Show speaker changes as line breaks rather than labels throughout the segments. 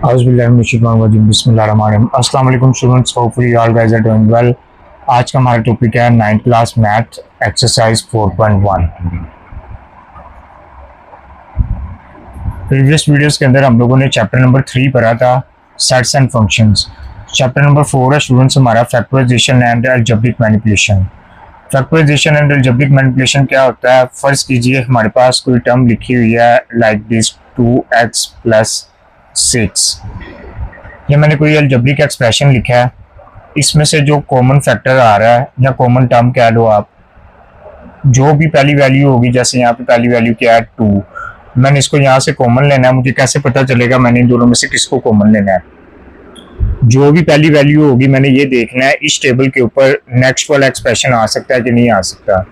अस्सलाम वालेकुम students, hopefully all guys are doing well. आज का हमारा टॉपिक है 9th class math exercise 4.1। Previous videos के अंदर हम लोगों ने चैप्टर नंबर 3 पढ़ा था, sets and functions. Chapter number 4 है स्टूडेंट्स हमारा factorisation and algebraic manipulation. Factorisation and algebraic manipulation क्या होता है? फर्ज कीजिए हमारे पास कोई टर्म लिखी हुई है लाइक दिस 2x + 6। ये मैंने कोई अलजेब्रिक एक्सप्रेशन लिखा है, इसमें से जो कॉमन फैक्टर आ रहा है या कॉमन टर्म कह लो आप, जो भी पहली वैल्यू होगी, जैसे यहाँ पे पहली वैल्यू क्या है 2, मैंने इसको यहाँ से कॉमन लेना है। मुझे कैसे पता चलेगा मैंने इन दोनों में से किसको कॉमन लेना है? जो भी पहली वैल्यू होगी मैंने ये देखना है इस टेबल के ऊपर नेक्स्ट वाला एक्सप्रेशन आ सकता है कि नहीं आ सकता।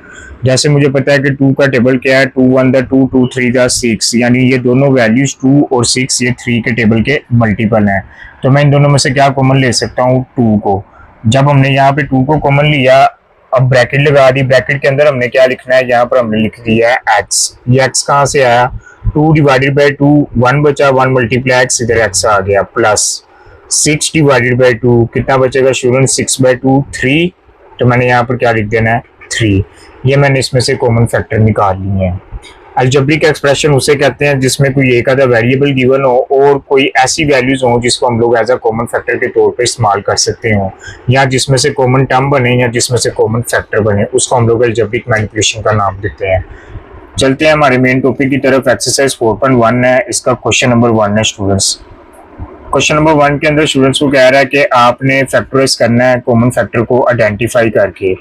जैसे मुझे पता है कि 2 का टेबल क्या है, 2 1 2 2 3 6, यानी ये दोनों वैल्यूज 2 और 6 ये 3 के टेबल के मल्टीपल हैं। तो मैं इन दोनों में से क्या कॉमन ले सकता हूँ? 2 को। जब हमने यहाँ पे 2 को कॉमन लिया, अब ब्रैकेट लगा दी। ब्रैकेट के अंदर हमने क्या लिखना है? यहाँ पर हमने लिख दिया है x। ये x कहाँ से आया? 2 डिवाइडेड बाई 2, 1 बचा, 1 मल्टीप्लाई x, इधर x आ गया, प्लस 6 डिवाइडेड बाई 2, कितना बचेगा स्टूडेंट? 6/2 3। तो मैंने यहाँ पर क्या लिख देना है? 3। ये मैंने इसमें से कॉमन फैक्टर निकाल लिए हैं। अलजेब्रिक एक्सप्रेशन उसे कहते हैं जिसमें कोई एक आधा वेरिएबल गिवन हो और कोई ऐसी वैल्यूज हो जिसको हम लोग एज अ कॉमन फैक्टर के तौर पे इस्तेमाल कर सकते हो, या जिसमें से कॉमन टर्म बने या जिसमें से कॉमन फैक्टर बने, उसको हम लोग अलजेब्रिक मैनिपुलेशन का नाम देते हैं। चलते हैं हमारे मेन टॉपिक की तरफ। एक्सरसाइज 4.1 है, इसका क्वेश्चन नंबर 1 है स्टूडेंट्स। क्वेश्चन नंबर 1 के अंदर स्टूडेंट्स को कह रहा है कि आपने फैक्टराइज करना है कॉमन फैक्टर को आइडेंटिफाई करके,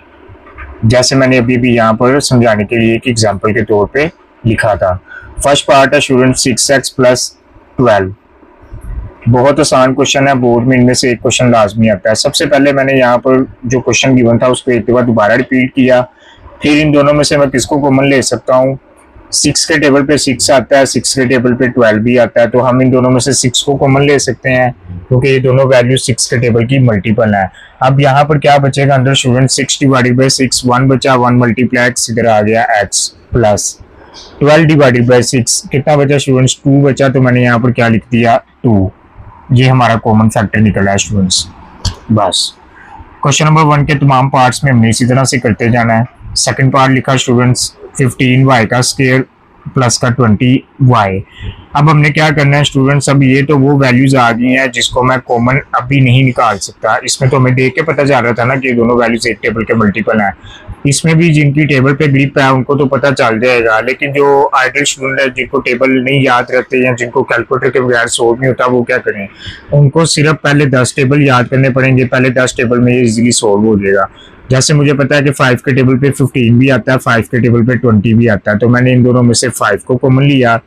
जैसे मैंने अभी भी यहाँ पर समझाने के लिए एक एग्जांपल के तौर पे लिखा था। फर्स्ट पार्ट है स्टूडेंट 6x + 12। बहुत आसान क्वेश्चन है, बोर्ड में इनमें से एक क्वेश्चन लाजमी आता है। सबसे पहले मैंने यहाँ पर जो क्वेश्चन गिवन था उसको एक बार दोबारा रिपीट किया, फिर इन दोनों में से मैं किसको कॉमन ले सकता हूँ? 6 के टेबल पे 6 आता है, 6 के टेबल पे 12 भी आता है, तो हम इन दोनों में से 6 को कॉमन ले सकते हैं क्योंकि ये दोनों वैल्यू 6 के टेबल की मल्टीपल है। अब यहाँ पर क्या बचेगा अंदर स्टूडेंट? 6 डिवाइडेड बाई 6, 1 बचा, 1 मल्टीप्लाई x, इधर आ गया x, प्लस 12 डिवाइडेड बाई 6, कितना बचा स्टूडेंट्स? 2 बचा, तो मैंने यहाँ पर क्या लिख दिया? 2। ये हमारा कॉमन फैक्टर निकला है स्टूडेंट्स। बस क्वेश्चन नंबर 1 के तमाम पार्ट्स में हमने इसी तरह से करते जाना है। सेकंड पार्ट लिखा स्टूडेंट्स 15y का स्क्वायर प्लस का 20y। अब हमने क्या करना है स्टूडेंट्स? अब ये तो वो वैल्यूज आ गई हैं जिसको मैं कॉमन अभी नहीं निकाल सकता। इसमें तो हमें देख के पता चल रहा था ना कि ये दोनों वैल्यूज एक टेबल के मल्टीपल हैं। इसमें भी जिनकी टेबल पे ग्रिप है उनको तो पता चल जाएगा, लेकिन जो आइडल स्टूडेंट है जिनको टेबल नहीं याद रहते या जिनको कैलकुलेटर के बगैर सोल्व नहीं होता, वो क्या करें? उनको सिर्फ पहले 10 टेबल याद करने पड़ेंगे। पहले 10 टेबल में ये इजीली सोल्व हो जाएगा। जैसे मुझे पता है कि 5 के टेबल पे 15 भी आता है, 5 के टेबल पे 20 भी आता है, तो मैंने इन दोनों में से 5 को कॉमन लिया।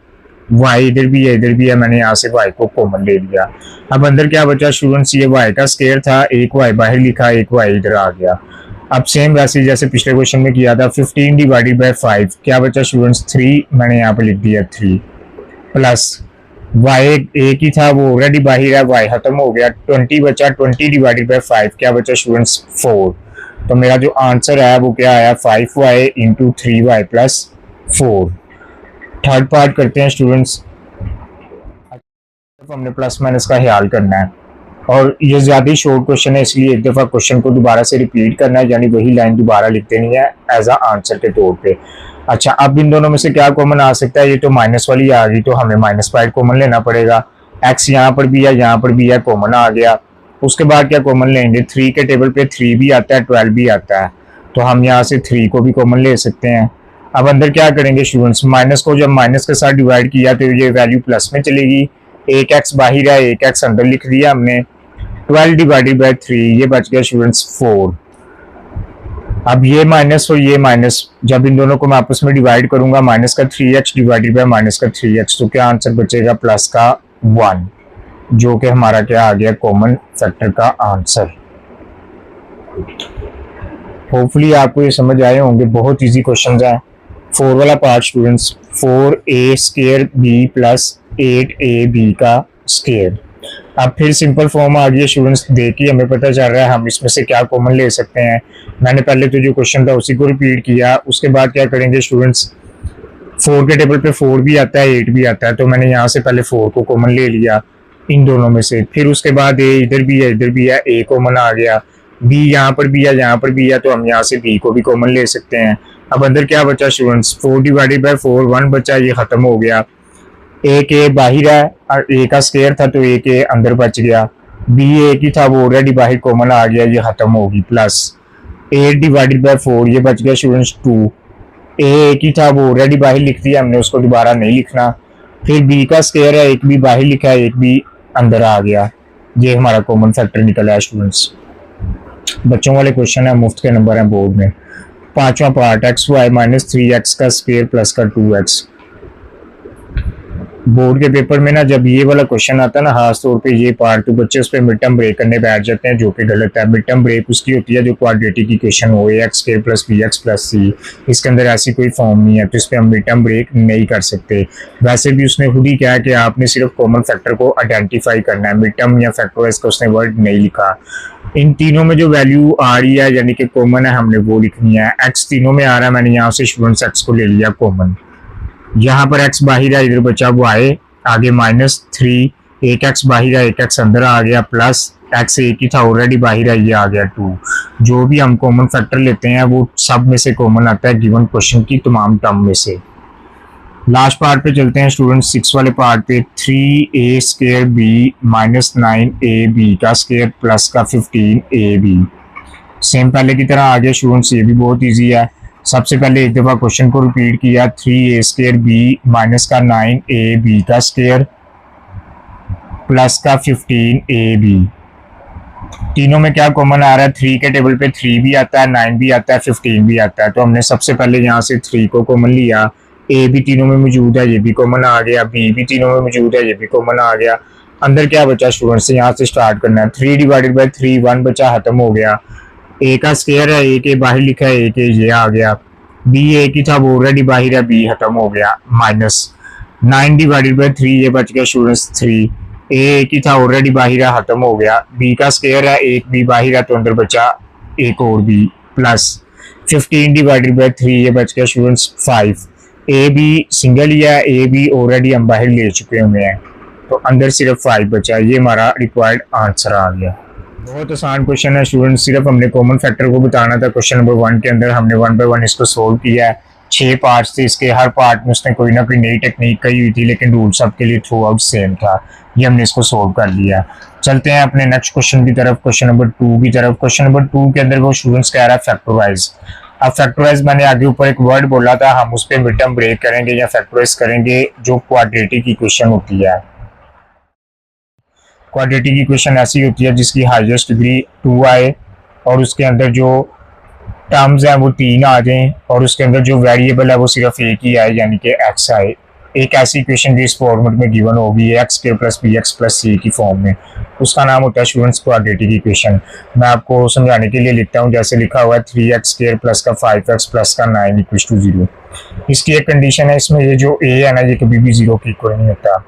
y इधर भी है इधर भी है, मैंने यहाँ से y को कॉमन ले लिया। अब अंदर क्या बचा स्टूडेंट्स? ये y का स्क्वायर था, एक y बाहर लिखा, एक y इधर आ गया। अब सेम वैसे जैसे पिछले क्वेश्चन में किया था, 15 डिवाइडेड बाई 5, क्या बचा स्टूडेंट्स? 3, मैंने यहाँ पे लिख दिया 3, प्लस y एक ही था, वो ऑलरेडी बाहर है, y खत्म हो गया, 20 बचा, 20 डिवाइडेड बाई 5, क्या बचा स्टूडेंट्स? 4। तो मेरा जो आंसर है वो क्या आया? 5y into 3y plus 4। Third part करते हैं स्टूडेंट्स। हमने प्लस माइनस का ख्याल करना है और ये ज़्यादा ही शॉर्ट क्वेश्चन है, इसलिए एक दफ़ा क्वेश्चन को दोबारा से रिपीट करना है, यानी वही लाइन दोबारा लिख देनी है एज आ आंसर के तौर पे। अच्छा, अब इन दोनों में से क्या कॉमन आ सकता है? ये तो माइनस वाली आ गई, तो हमें -5 कॉमन लेना पड़ेगा। x यहाँ पर भी है, यहाँ पर भी है, कॉमन आ गया। उसके बाद क्या कॉमन लेंगे? 3 के टेबल पे 3 भी आता है, 12 भी आता है, तो हम यहाँ से 3 को भी कॉमन ले सकते हैं। अब अंदर क्या करेंगे स्टूडेंट्स? माइनस को जब माइनस के साथ डिवाइड किया तो ये वैल्यू प्लस में चलेगी। एक x बाहर है, एक x अंदर लिख दिया हमने। 12 डिवाइडेड बाई 3, ये बच गया स्टूडेंट्स 4। अब ये माइनस और ये माइनस, जब इन दोनों को मैं आपस में डिवाइड करूंगा, माइनस का 3x डिवाइडेड बाई माइनस का 3x, तो क्या आंसर बचेगा? प्लस का 1, जो कि हमारा क्या आ गया? कॉमन फैक्टर का आंसर। होपफुली आपको ये समझ आए होंगे, बहुत इजी क्वेश्चंस हैं। 4 वाला part students, 4a square b plus 8ab का स्क्वायर। अब फिर सिंपल फॉर्म आ गई स्टूडेंट्स, देखिए हमें पता चल रहा है हम इसमें से क्या कॉमन ले सकते हैं। मैंने पहले तो जो क्वेश्चन था उसी को रिपीट किया। उसके बाद क्या करेंगे स्टूडेंट्स? 4 के टेबल पे 4 भी आता है, 8 भी आता है, तो मैंने यहाँ से पहले 4 को कॉमन ले लिया। इन दोनों में से। फिर उसके बाद ए इधर भी है, इधर भी है, ए कॉमन आ गया, बी यहाँ पर भी है, यहाँ पर भी है, तो हम यहाँ से बी को भी कॉमन ले सकते हैं। अब अंदर क्या बचा स्टूडेंट्स, 4 डिवाइडेड बाई 4, 1 बचा, ये खत्म हो गया। ए के बाहर है और ए का स्क्वायर था तो ए के अंदर बच गया, बी ए की था वो ऑलरेडी बाहर कॉमन आ गया, ये खत्म होगी। प्लस 8 डिवाइडेड बाई 4, ये बच गया स्टूडेंट्स 2, ए की था वो ऑलरेडी बाहर लिख दिया हमने, उसको दोबारा नहीं लिखना। फिर बी का स्क्वायर है, एक भी बाहर लिखा है, एक भी अंदर आ गया, ये हमारा कॉमन फैक्टर निकला है स्टूडेंट्स। बच्चों वाले क्वेश्चन है, मुफ्त के नंबर है बोर्ड में। पांचवा part, x Y minus 3x का स्क्वायर प्लस का 2x। बोर्ड के पेपर में ना जब ये वाला क्वेश्चन आता है ना, खास तौर पे ये पार्ट, तो बच्चे उस पर मिड टर्म ब्रेक करने बैठ जाते हैं, जो कि गलत है। मिड टर्म ब्रेक उसकी होती है जो क्वाड्रेटिक इक्वेशन हो, x square plus b x plus c, इसके अंदर ऐसी कोई फॉर्म नहीं है, तो इस पर हम मिड टर्म ब्रेक नहीं कर सकते। वैसे भी उसने खुद ही कहा कि आपने सिर्फ कॉमन फैक्टर को आइडेंटिफाई करना है, मिड टर्म या फैक्टराइज का उसने वर्ड नहीं लिखा। इन तीनों में जो वैल्यू आ रही है यानी कि कॉमन है, हमने वो लिखनी है। एक्स तीनों में आ रहा है, मैंने यहाँ से स्टूडेंट्स एक्स को ले लिया कॉमन, यहाँ पर एक्स बाहर है, इधर बचा वो आए, आगे -3, एक एक्स बाहर है, एक एक्स अंदर आ गया, प्लस एक्स एक ही था ऑलरेडी बाहर है, ये आ गया 2। जो भी हम कॉमन फैक्टर लेते हैं वो सब में से कॉमन आता है गिवन क्वेश्चन की तमाम टर्म में से। लास्ट पार्ट पे चलते हैं स्टूडेंट, 6 वाले पार्ट पे। 3a square B minus 9ab का स्क्वायर प्लस का 15ab। सेम पहले की तरह आगे स्टूडेंट्स, ये भी बहुत इजी है। सबसे पहले एक दफ़ा क्वेश्चन को रिपीट किया, 3a स्क्वायर बी माइनस का 9ab का स्क्वायर प्लस का 15ab। तीनों में क्या कॉमन आ रहा है, 3 के टेबल पे 3 भी आता है, 9 भी आता है, 15 भी आता है, तो हमने सबसे पहले यहाँ से 3 को कॉमन लिया। ए भी तीनों में मौजूद है, ये भी कॉमन आ गया, बी भी तीनों में मौजूद है, ये भी कॉमन आ गया। अंदर क्या बचा स्टूडेंट्स, यहाँ से स्टार्ट करना है। 3 डिवाइडेड बाई 3, 1 बचा, खत्म हो गया। ए का स्क्वायर है, ए के बाहर लिखा है, ए के ये आ गया, बी ए की था वो ऑलरेडी बाहर है, बी खत्म हो गया। माइनस 9 डिवाइडेड बाई 3, ये बच गया स्टूडेंट्स 3, ए की था ऑलरेडी बाहर है, खत्म हो गया। बी का स्क्वायर है, एक बी बाहर है, तो अंदर बचा एक और बी, प्लस 15 डिवाइडेड बाई 3, ये बच गया स्टूडेंट्स 5। ए बी सिंगल ही है, ए बी ऑलरेडी हम बाहर ले चुके हुए हैं, तो अंदर सिर्फ 5 बचा, ये हमारा रिक्वायर्ड आंसर आ गया। बहुत आसान क्वेश्चन है स्टूडेंट, सिर्फ हमने कॉमन फैक्टर को बताना था। क्वेश्चन नंबर 1 के अंदर हमने 1 बाय 1 इसको सोल्व किया है। 6 पार्ट्स थे इसके, हर पार्ट में उसने कोई ना कोई नई टेक्निक कही हुई थी, लेकिन रूल सबके लिए थ्रू आउट सेम था। ये हमने इसको सोल्व कर लिया। चलते हैं अपने नेक्स्ट क्वेश्चन की तरफ, क्वेश्चन नंबर 2 की तरफ। क्वेश्चन नंबर 2 के अंदर वो स्टूडेंट्स कह रहा है फैक्टराइज। अब फैक्टराइज मैंने आगे ऊपर एक वर्ड बोला था, हम उस पर मिड टर्म ब्रेक करेंगे या फैक्टराइज करेंगे जो क्वाड्रेटिक इक्वेशन होती है। क्वाड्रेटिक इक्वेशन ऐसी होती है जिसकी हाईएस्ट डिग्री 2 आए और उसके अंदर जो टर्म्स हैं वो 3 आ जाएं और उसके अंदर जो वेरिएबल है वो सिर्फ एक ही आए यानी कि x आए। एक ऐसी इक्वेशन जिस फॉर्मेट में गिवन होगी x square plus b x plus c की फॉर्म में, उसका नाम होता है स्टूडेंट्स क्वाड्रेटिक इक्वेशन। मैं आपको समझाने के लिए लिखता हूँ, जैसे लिखा हुआ है 3x स्क्वायर प्लस का 5x प्लस का 9 इक्वल्स टू 0। इसकी एक कंडीशन है, इसमें ये जो a है ना ये कभी भी 0 के इक्वल नहीं होता,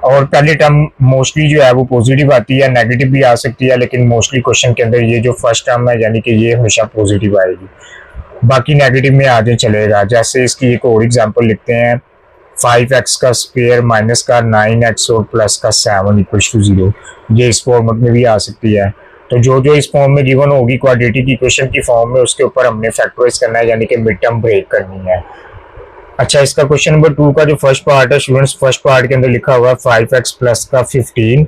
और पहले टर्म मोस्टली जो है वो पॉजिटिव आती है, नेगेटिव भी आ सकती है, लेकिन मोस्टली क्वेश्चन के अंदर ये जो फर्स्ट टर्म है यानी कि ये हमेशा पॉजिटिव आएगी, बाकी नेगेटिव में आ जाए चलेगा। जैसे इसकी एक और एग्जांपल लिखते हैं, 5x का स्क्वायर माइनस का 9x और प्लस का 7 इक्वल्स टू 0। ये इस फॉर्मेट में भी आ सकती है। तो जो जो इस फॉर्म में गिवन होगी क्वाड्रेटिक इक्वेशन की फॉर्म में, उसके ऊपर हमने फैक्टराइज करना है यानी कि मिड टर्म ब्रेक करनी है। अच्छा, इसका क्वेश्चन नंबर 2 का जो फर्स्ट पार्ट है स्टूडेंट्स, फर्स्ट पार्ट के अंदर लिखा हुआ है 5x प्लस का 15।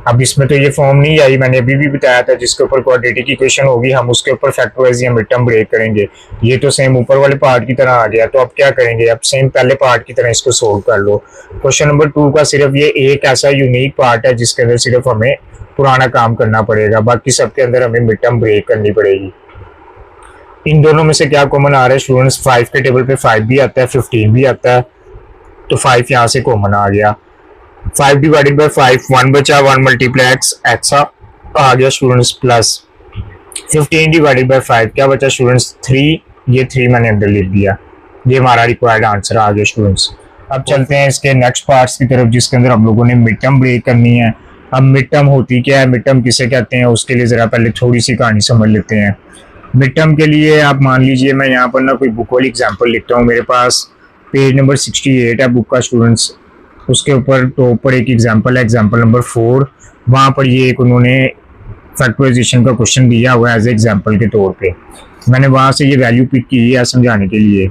अब इसमें तो ये फॉर्म नहीं आई, मैंने अभी भी बताया था, जिसके ऊपर क्वाड्रेटिक इक्वेशन होगी हम उसके ऊपर फैक्टराइज या मिड टर्म ब्रेक करेंगे। ये तो सेम ऊपर वाले पार्ट की तरह आ गया, तो अब क्या करेंगे, अब सेम पहले पार्ट की तरह इसको सोल्व कर लो। क्वेश्चन नंबर 2 का सिर्फ ये एक ऐसा यूनिक पार्ट है जिसके अंदर सिर्फ हमें पुराना काम करना पड़ेगा, बाकी सबके अंदर हमें मिड टर्म ब्रेक करनी पड़ेगी। इन दोनों में से क्या कॉमन आ रहा है स्टूडेंट्स, 5 के टेबल पे 5 भी आता है, 15 भी आता है, तो 5 यहाँ से कॉमन आ गया। 5 डिवाइडेड बाई 5, 1 बचा, 1 मल्टीप्लाई एक्स आ गया स्टूडेंट्स, प्लस 15 डिवाइडेड बाई 5 क्या बचा स्टूडेंट्स 3, ये 3 मैंने अंदर लिख दिया। ये हमारा रिक्वायर्ड आंसर आ गया स्टूडेंट्स। अब चलते हैं इसके नेक्स्ट पार्ट्स की तरफ जिसके अंदर हम लोगों ने मिड टर्म ब्रेक करनी है। अब मिड टर्म होती क्या है, मिड टर्म किसे कहते हैं, उसके लिए जरा पहले थोड़ी सी कहानी समझ लेते हैं। मिड टर्म के लिए आप मान लीजिए मैं यहाँ पर ना कोई बुक वाली एग्जांपल लिखता हूँ, मेरे पास पेज नंबर 68 है बुक का स्टूडेंट्स। उसके ऊपर टॉप पर एक एग्जांपल है, एग्जांपल नंबर 4। वहाँ पर ये एक उन्होंने फैक्टराइजेशन का क्वेश्चन दिया हुआ है एज एग्जांपल के तौर पे। मैंने वहाँ से ये वैल्यू पिक की है समझाने के लिए।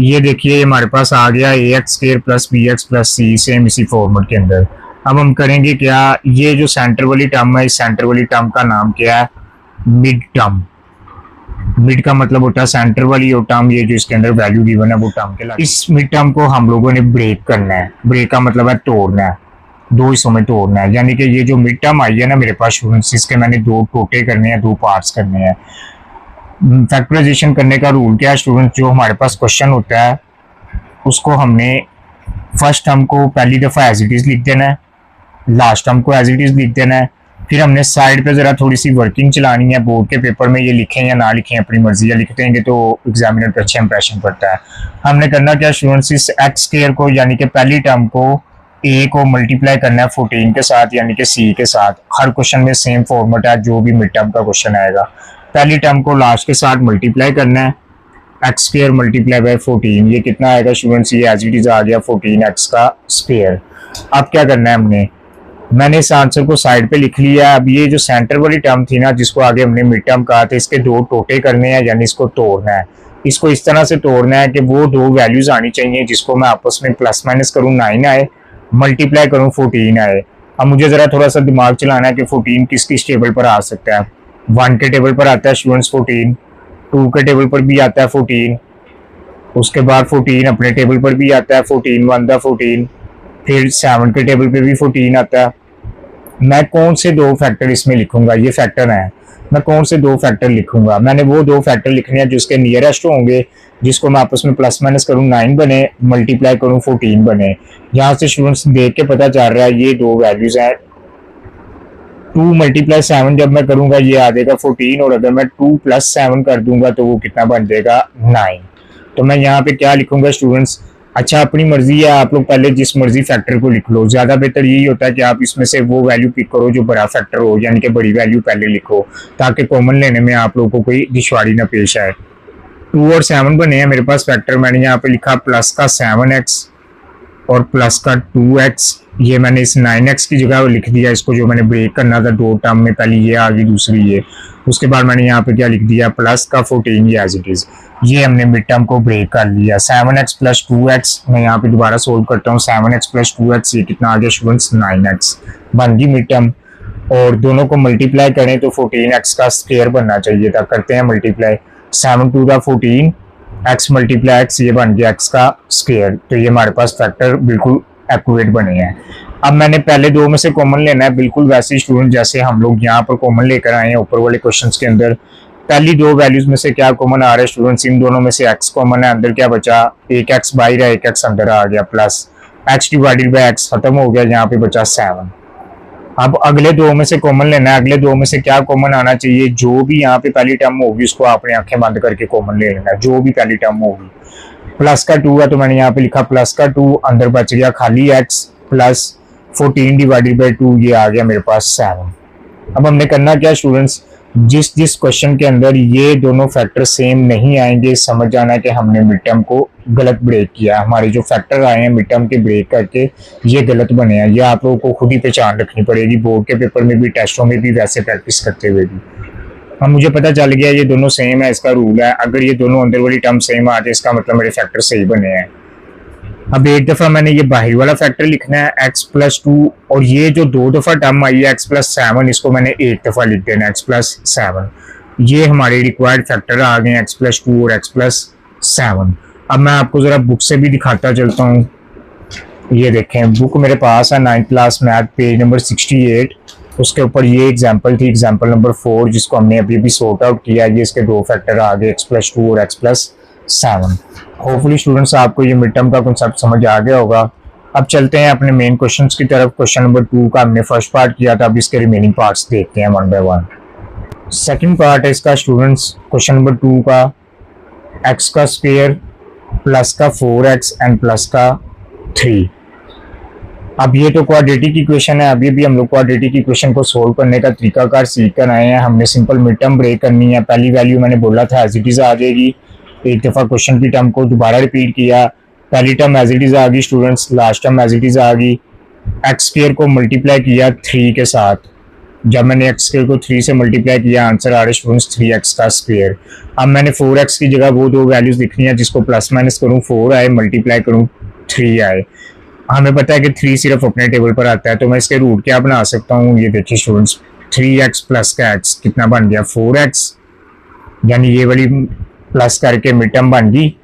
ये देखिए हमारे पास आ गया a x square plus b x plus c, same इसी फॉर्मेट के अंदर। अब हम करेंगे क्या, ये जो सेंटर वाली टर्म है, इस सेंटर वाली टर्म का नाम क्या है, मिड टर्म। मिड का मतलब होता है सेंटर वाली और टर्म, ये जो इसके अंदर वैल्यू गिवन है वो टर्म के लाइक। इस मिड टर्म को हम लोगों ने ब्रेक करना है। ब्रेक का मतलब है तोड़ना है, दो हिस्सों में तोड़ना है। यानी कि ये जो मिड टर्म आई है ना मेरे पास स्टूडेंट्स, इसके मैंने दो टोटे करने हैं, दो पार्ट्स करने हैं। फैक्टराइजेशन करने का रूल क्या है स्टूडेंट, जो हमारे पास क्वेश्चन होता है उसको हमने फर्स्ट टर्म को पहली दफ़ा एज इट इज़ लिख देना है, लास्ट टर्म को एज इट इज़ लिख देना है। फिर हमने साइड पे ज़रा थोड़ी सी वर्किंग चलानी है। बोर्ड के पेपर में ये लिखें या ना लिखें अपनी मर्जी, या लिख देंगे तो एग्जामिनर पर अच्छा इंप्रेशन पड़ता है। हमने करना क्या स्टूडेंट्स, इस एक्स स्क्वायर को यानी कि पहली टर्म को ए को मल्टीप्लाई करना है 14 के साथ यानी कि सी के साथ। हर क्वेश्चन में सेम फॉर्मेट है, जो भी मिड टर्म का क्वेश्चन आएगा। पहली टर्म को लास्ट के साथ मल्टीप्लाई करना है, एक्स स्क्वायर मल्टीप्लाई बाय 14। ये कितना आएगा स्टूडेंट्स, ये एज इट इज आ गया 14 एक्स का स्क्वायर। अब क्या करना है, मैंने इस आंसर को साइड पे लिख लिया। अब ये जो सेंटर वाली टर्म थी ना, जिसको आगे हमने मिड टर्म कहा था, इसके दो टोटे करने हैं, यानी इसको तोड़ना है। इसको इस तरह से तोड़ना है कि वो दो वैल्यूज आनी चाहिए जिसको मैं आपस में प्लस माइनस करूँ 9 आए, मल्टीप्लाई करूँ 14 आए। अब मुझे जरा थोड़ा सा दिमाग चलाना है कि 14 किस किस टेबल पर आ सकता है। 1 के टेबल पर आता है स्टूडेंट्स 14, 2 के टेबल पर भी आता है 14, उसके बाद 14 अपने टेबल पर भी आता है 14, 1 दा 14, फिर 7 के टेबल पे भी 14 आता है। मैं कौन से दो फैक्टर इसमें लिखूंगा, ये फैक्टर है, मैं कौन से दो फैक्टर लिखूंगा, मैंने वो दो फैक्टर लिखने हैं जो इसके नियरेस्ट होंगे, जिसको मैं आपस में प्लस माइनस करूँ 9 बने, मल्टीप्लाई करूँ 14 बने। यहाँ से स्टूडेंट्स देख के पता चल रहा है ये दो वैल्यूज हैं। 2 मल्टीप्लाई 7 जब मैं करूंगा ये आ जाएगा 14, और अगर मैं 2 प्लस 7 कर दूंगा तो वो कितना बन जाएगा 9। तो मैं यहाँ पे क्या लिखूंगा स्टूडेंट्स, अच्छा अपनी मर्जी है, आप लोग पहले जिस मर्जी फैक्टर को लिख लो। ज्यादा बेहतर यही होता है कि आप इसमें से वो वैल्यू पिक करो जो बड़ा फैक्टर हो, यानी कि बड़ी वैल्यू पहले लिखो, ताकि कॉमन लेने में आप लोगों को कोई दुश्वारी ना पेश आए। 2 और 7 बने हैं मेरे पास फैक्टर। मैंने यहाँ पे लिखा प्लस का 7x और प्लस का 2x। ये मैंने इस 9x की जगह लिख दिया, इसको जो मैंने ब्रेक करना था दो टर्म में, पहली ये आ गई दूसरी ये। उसके बाद मैंने यहाँ पे क्या लिख दिया, प्लस का 14 ये एज इट इज। ये हमने मिड टर्म को ब्रेक कर लिया। 7x प्लस 2x, मैं यहाँ पे दोबारा सोल्व करता हूँ। 7x प्लस 2x ये कितना आ गया स्टूडेंट्स 9x, बन गई मिड टर्म। और दोनों को मल्टीप्लाई करें तो 14x का स्क्वायर बनना चाहिए था। करते हैं मल्टीप्लाई, 7 2 दा 14, x मल्टीप्लाई x, ये बन गया x का स्क्वायर। तो ये हमारे पास फैक्टर बिल्कुल एक्यूरेट बने हैं। अब मैंने पहले दो में से कॉमन लेना है, बिल्कुल वैसे स्टूडेंट जैसे हम लोग यहाँ पर कॉमन लेकर आए हैं ऊपर वाले क्वेश्चंस के अंदर। पहली दो वैल्यूज में से क्या कॉमन आ रहा है स्टूडेंट्स, इन दोनों में से x कॉमन है, अंदर क्या बचा, एक x बाहर है, एक x अंदर आ गया, plus x divided by x खत्म हो गया, यहाँ पे बचा 7। अब अगले दो में से कॉमन लेना है। अगले दो में से क्या कॉमन आना चाहिए, जो भी यहाँ पे पहली टर्म होगी उसको आपने आंखें बंद करके कॉमन ले लेना है, जो भी पहली टर्म होगी। प्लस का 2 है तो मैंने यहाँ पे लिखा प्लस का 2, अंदर बच गया खाली x, प्लस 14 डिवाइडेड बाई 2, ये आ गया मेरे पास 7। अब हमने करना क्या स्टूडेंट्स, जिस जिस क्वेश्चन के अंदर ये दोनों फैक्टर सेम नहीं आएंगे, समझ जाना है कि हमने मिड टर्म को गलत ब्रेक किया। हमारे जो फैक्टर आए हैं मिड टर्म के ब्रेक करके ये गलत बने हैं। ये आप लोगों को खुद ही पहचान रखनी पड़ेगी, बोर्ड के पेपर में भी, टेस्टों में भी, वैसे प्रैक्टिस करते हुए भी। अब मुझे पता चल गया ये दोनों सेम है, इसका रूल है, अगर ये दोनों अंदर वाली टर्म सेम आ जाए इसका मतलब मेरे फैक्टर सही बने हैं। अब एक दफा मैंने ये बाहर वाला फैक्टर लिखना है x प्लस 2, और ये जो दो दफा टर्म आई है x प्लस 7, इसको मैंने एक दफा लिख देना x प्लस 7। ये हमारे रिक्वायर्ड फैक्टर आ गए x प्लस 2 और x प्लस 7। अब मैं आपको जरा बुक से भी दिखाता चलता हूँ। ये देखें बुक मेरे पास है 9th class math, page number 68। उसके ऊपर ये एग्जाम्पल थी, एग्जाम्पल नंबर 4, जिसको हमने अभी भी सॉर्ट आउट किया। ये इसके दो फैक्टर आ गए x प्लस 2 और x प्लस 7। होपफुली स्टूडेंट्स आपको ये मिड टर्म का कॉन्सेप्ट समझ आ गया होगा। अब चलते हैं अपने मेन क्वेश्चंस की तरफ। क्वेश्चन नंबर 2 का हमने फर्स्ट पार्ट किया था, अब इसके रिमेनिंग पार्ट्स देखते हैं one by one. Second part है इसका स्टूडेंट्स क्वेश्चन नंबर 2 का, x का स्क्वायर प्लस का 4x एंड प्लस का 3। अब ये तो क्वाड्रेटिक इक्वेशन है, अभी भी हम लोग क्वाड्रेटिक इक्वेशन को सोल्व करने का तरीकाकार सीख कर आए हैं। हमने सिंपल मिड टर्म ब्रेक करनी है। पहली वैल्यू मैंने बोला था एज इट इज आ जाएगी। एक दफ़ा क्वेश्चन की टर्म को दोबारा रिपीट किया, पहली टर्म एज इट इज आ गई students, last term as it is आ गई। एक्स स्क्वायर को मल्टीप्लाई किया 3 के साथ, जब मैंने एक्स स्क्वायर को 3 से मल्टीप्लाई किया आंसर आ रहा है स्टूडेंट्स 3x का स्क्वायर। अब मैंने 4x की जगह वो दो वैल्यूज लिखनी है जिसको प्लस माइनस करूँ 4 आए, मल्टीप्लाई करूँ 3 आए। हमें पता है कि 3 सिर्फ अपने टेबल पर आता है, तो मैं इसके रूट क्या बना सकता हूँ, ये देखिए स्टूडेंट्स 3x प्लस का x कितना बन गया 4x, यानी ये वाली प्लस करके मिड टर्म बन गई।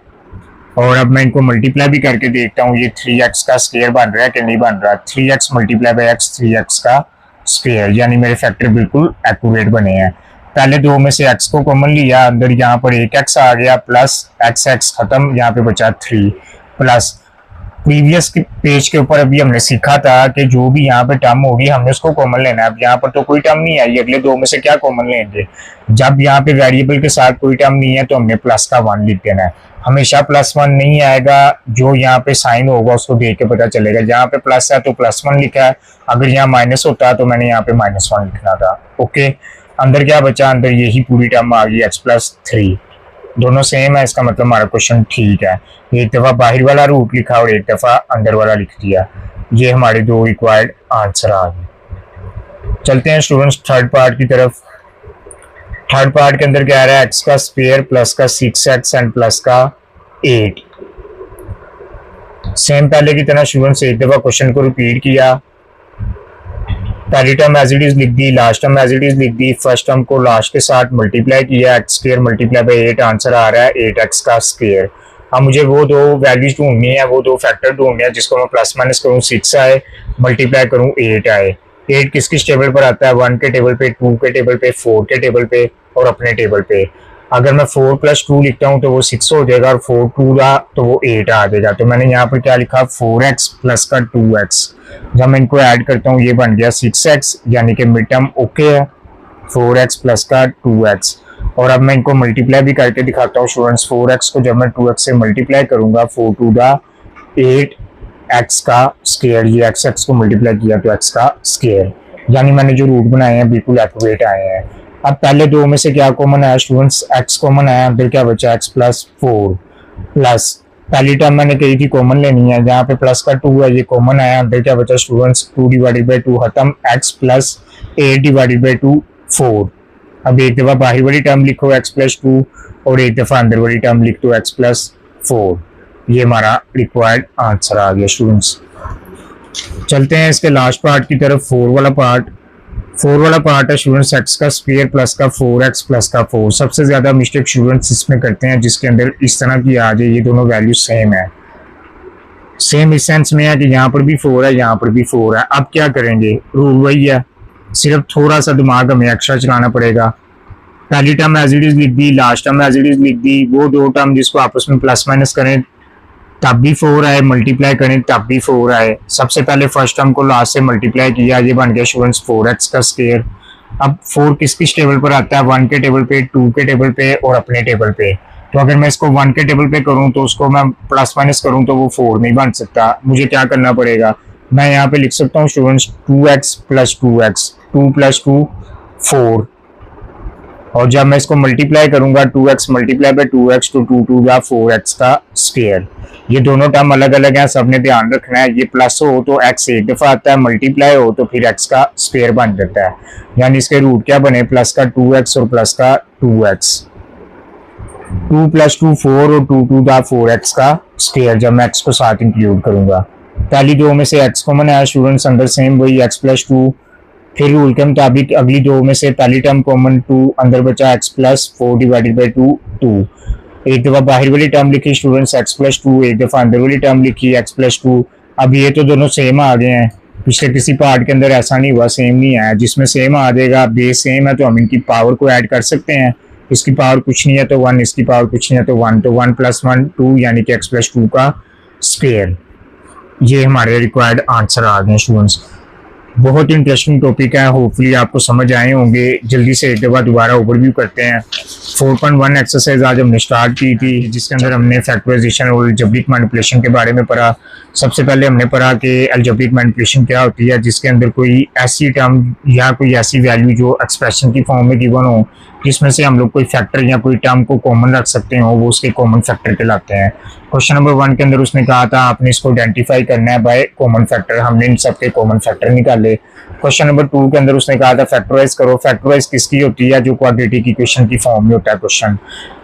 और अब मैं इनको मल्टीप्लाई भी करके देखता हूँ ये 3x का स्क्वायर बन रहा है कि नहीं बन रहा। 3x multiply by x 3x का स्क्वायर, यानी मेरे फैक्टर बिल्कुल एक्यूरेट बने हैं। पहले दो में से x को कॉमन लिया, अंदर यहाँ पर एक x आ गया प्लस x खत्म, यहाँ पे बचा 3 प्लस प्रीवियस पेज के ऊपर अभी हमने सीखा था कि जो भी यहाँ पे टर्म होगी हमने उसको कॉमन लेना है। अब यहाँ पर तो कोई टर्म नहीं आई, अगले दो में से क्या कॉमन लेंगे। जब यहाँ पे वेरिएबल के साथ कोई टर्म नहीं है तो हमने प्लस का 1 लिख देना है। हमेशा +1 नहीं आएगा, जो यहाँ पे साइन होगा उसको देख के पता चलेगा। जहाँ पे प्लस है तो +1 लिखा है, अगर यहाँ माइनस होता तो मैंने यहाँ पे -1 लिखना था। ओके, अंदर क्या बचा, अंदर यही पूरी टर्म आ गई x+3, दोनों सेम है, इसका मतलब हमारा क्वेश्चन ठीक है। एक दफा बाहर वाला रूट लिखा और एक दफा अंदर वाला लिख दिया, ये हमारे दो रिक्वायर्ड आंसर आ गए। चलते हैं स्टूडेंट्स थर्ड पार्ट की तरफ। थर्ड पार्ट के अंदर क्या आ रहा है, x का स्क्वायर प्लस का 6x एंड प्लस का 8। सेम पहले की तरह स्टूडेंट्स एक दफा क्वेश्चन को रिपीट किया, पहली टर्म एज इट इज लिख दी, last term as it is लिख दी, फर्स्ट टर्म को लास्ट के साथ मल्टीप्लाई किया, x square multiply by 8 answer आ रहा है 8x का स्क्वायर। अब मुझे वो दो वैल्यूज ढूंढनी है, वो दो फैक्टर ढूंढने हैं जिसको मैं प्लस माइनस करूँ 6 आए, मल्टीप्लाई करूँ 8 आए। 8 किस किस टेबल पर आता है, 1 के टेबल पे, 2 के टेबल पे, 4 के टेबल पे और अपने टेबल पे। अगर मैं 4 + 2 लिखता हूँ तो वो 6 हो जाएगा और 4 2 रहा तो वो 8 आ जाएगा। तो मैंने यहाँ पर क्या लिखा 4x प्लस का 2x, जब मैं इनको ऐड करता हूँ ये बन गया 6x, यानी कि मिड टर्म ओके है 4x प्लस का 2x। और अब मैं इनको मल्टीप्लाई भी करके दिखाता हूँ स्टूडेंट्स, 4x को जब मैं 2x से मल्टीप्लाई करूंगा 4 2 8x का स्क्वायर, ये x को मल्टीप्लाई किया तो x का स्क्वायर, यानी मैंने जो रूट बनाए हैं बिल्कुल एक्यूरेट आए हैं। अब पहले दो में से क्या कॉमन आया स्टूडेंट्स, x कॉमन आया, अंदर क्या बचा x+4 प्लस पहली टर्म मैंने कही थी कॉमन लेनी है, जहाँ पे प्लस का 2 है ये कॉमन आया, अंदर क्या बचा स्टूडेंट्स 2/2 खत्म, x+8/2 4। अब एक दफा बाहर वाली टर्म लिखो x+2 और एक दफा अंदर वाली टर्म लिख दो x+4, ये हमारा रिक्वायर्ड आंसर आ गया स्टूडेंट्स। चलते हैं इसके लास्ट पार्ट की तरफ, 4 वाला पार्ट। 4 वाला पार्ट है स्टूडेंट्स x का स्क्वायर प्लस का 4x प्लस का 4। सबसे ज्यादा मिस्टेक स्टूडेंट्स इसमें करते हैं जिसके अंदर इस तरह की आ जाए, ये दोनों वैल्यू सेम है। सेम इस सेंस में है कि यहाँ पर भी 4 है, यहाँ पर भी 4 है। अब क्या करेंगे, रूल वही है, सिर्फ थोड़ा सा दिमाग हमें एक्स्ट्रा चलाना पड़ेगा। पहली टर्म एज इट इज लिख दी, last term as it is लिख दी, वो दो टर्म जिसको आपस में प्लस माइनस करें तब भी 4 आए, मल्टीप्लाई करें तब भी 4 आए। सबसे पहले फर्स्ट टर्म को लास्ट से मल्टीप्लाई किया, ये बन गया स्टूडेंट्स 4x का स्क्वायर। अब 4 किस किस टेबल पर आता है, 1 के टेबल पे, 2 के टेबल पे और अपने टेबल पे। तो अगर मैं इसको 1 के टेबल पे करूं तो उसको मैं प्लस माइनस करूं तो वो 4 नहीं बन सकता, मुझे क्या करना पड़ेगा, मैं यहाँ पे लिख सकता हूँ स्टूडेंट्स 2x + 2x, 2 + 2 4, और जब मैं इसको मल्टीप्लाई करूंगा 2x मल्टीप्लाई बाई 2x तो 2 2 4x का स्क्वायर। ये दोनों टर्म अलग अलग हैं, सबने ध्यान रखना है। ये प्लस हो तो x एक दफा आता है, मल्टीप्लाई हो तो फिर x का स्क्वायर बन जाता है, यानी इसके रूट क्या बने, प्लस का 2x और प्लस का 2x। 2 + 2 4 और 2 2 4x का स्क्वायर, जब मैं x को साथ इंक्लूड करूंगा। पहली दो में से x कॉमन आया स्टूडेंट्स, अंदर सेम वही x+2, फिर रूल के मुताबिक अगली दो में से पहली टर्म कॉमन 2, अंदर बचा x+4/2 2। एक दफा बाहर वाली टर्म लिखी स्टूडेंट्स x+2, एक दफा अंदर वाली टर्म लिखी x+2। अब ये तो दोनों सेम आ गए हैं, पिछले किसी पार्ट के अंदर ऐसा नहीं हुआ सेम नहीं आया। जिसमें सेम आ जाएगा, बेस सेम है तो हम इनकी पावर को ऐड कर सकते हैं। इसकी पावर कुछ नहीं है तो 1, इसकी पावर कुछ नहीं है तो 1, तो 1 + 1 2, यानी कि x+2 का स्क्वायर। ये हमारे रिक्वायर्ड आंसर आ गए स्टूडेंट्स। बहुत इंटरेस्टिंग टॉपिक है, होपफुली आपको समझ आए होंगे। जल्दी से एक दफा दोबारा ओवरव्यू करते हैं। 4.1 एक्सरसाइज आज हमने स्टार्ट की थी, जिसके अंदर हमने फैक्टराइजेशन और अलजेब्रिक मैनिपुलेशन के बारे में पढ़ा। सबसे पहले हमने पढ़ा कि अलजेब्रिक मैनिपुलेशन क्या होती है, जिसके अंदर कोई ऐसी टर्म या कोई ऐसी वैल्यू जो एक्सप्रेशन की फॉर्म में गिवन हो जिसमें से हम लोग कोई फैक्टर या कोई टर्म को कॉमन रख सकते हो, वो उसके कॉमन फैक्टर कहलाते हैं। क्वेश्चन नंबर 1 के अंदर उसने कहा था आपने इसको आइडेंटिफाई करना है बाय कॉमन फैक्टर, हमने इन सबके कॉमन फैक्टर निकाले। क्वेश्चन नंबर 2 के अंदर उसने कहा था फैक्टराइज करो। फैक्टराइज किसकी होती है? जो क्वाड्रेटिक इक्वेशन की फॉर्म में होता है क्वेश्चन।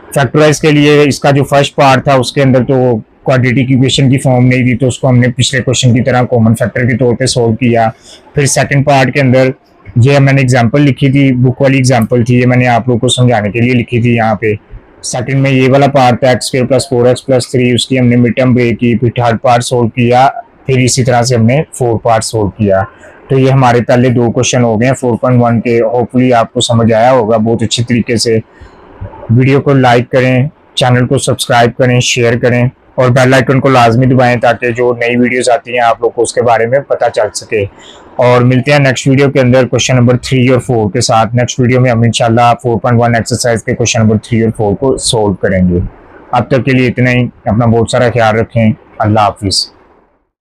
फैक्टराइज के लिए इसका जो फर्स्ट पार्ट था उसके अंदर तो क्वाड्रेटिक इक्वेशन की फॉर्म नहीं थी, तो उसको हमने पिछले क्वेश्चन की तरह कॉमन फैक्टर के तौर पे सोल्व किया। फिर सेकंड पार्ट के अंदर ये मैंने एग्जांपल लिखी थी, बुक वाली एग्जांपल थी, ये मैंने आप लोगों को समझाने के लिए लिखी थी यहाँ पे। सेकंड में ये वाला पार्ट था x² + 4x + 3, उसकी हमने मिड टर्म ब्रेक की। फिर थर्ड पार्ट सोल्व किया, फिर इसी तरह से हमने 4 पार्ट सोल्व किया। तो ये हमारे पहले 2 क्वेश्चन हो गए 4.1 के। होपफुली आपको समझ आया होगा बहुत अच्छी तरीके से। वीडियो को लाइक करें, चैनल को सब्सक्राइब करें, शेयर करें और बेल आइकन को लाजमी दबाएं ताकि जो नई वीडियोस आती हैं आप लोग को उसके बारे में पता चल सके। और मिलते हैं नेक्स्ट वीडियो के अंदर क्वेश्चन नंबर 3 और 4 के साथ। नेक्स्ट वीडियो में हम इंशाल्लाह 4.1 एक्सरसाइज के क्वेश्चन नंबर 3 और 4 को सोल्व करेंगे। अब तक के लिए इतना ही। अपना बहुत सारा ख्याल रखें। अल्लाह हाफिज़।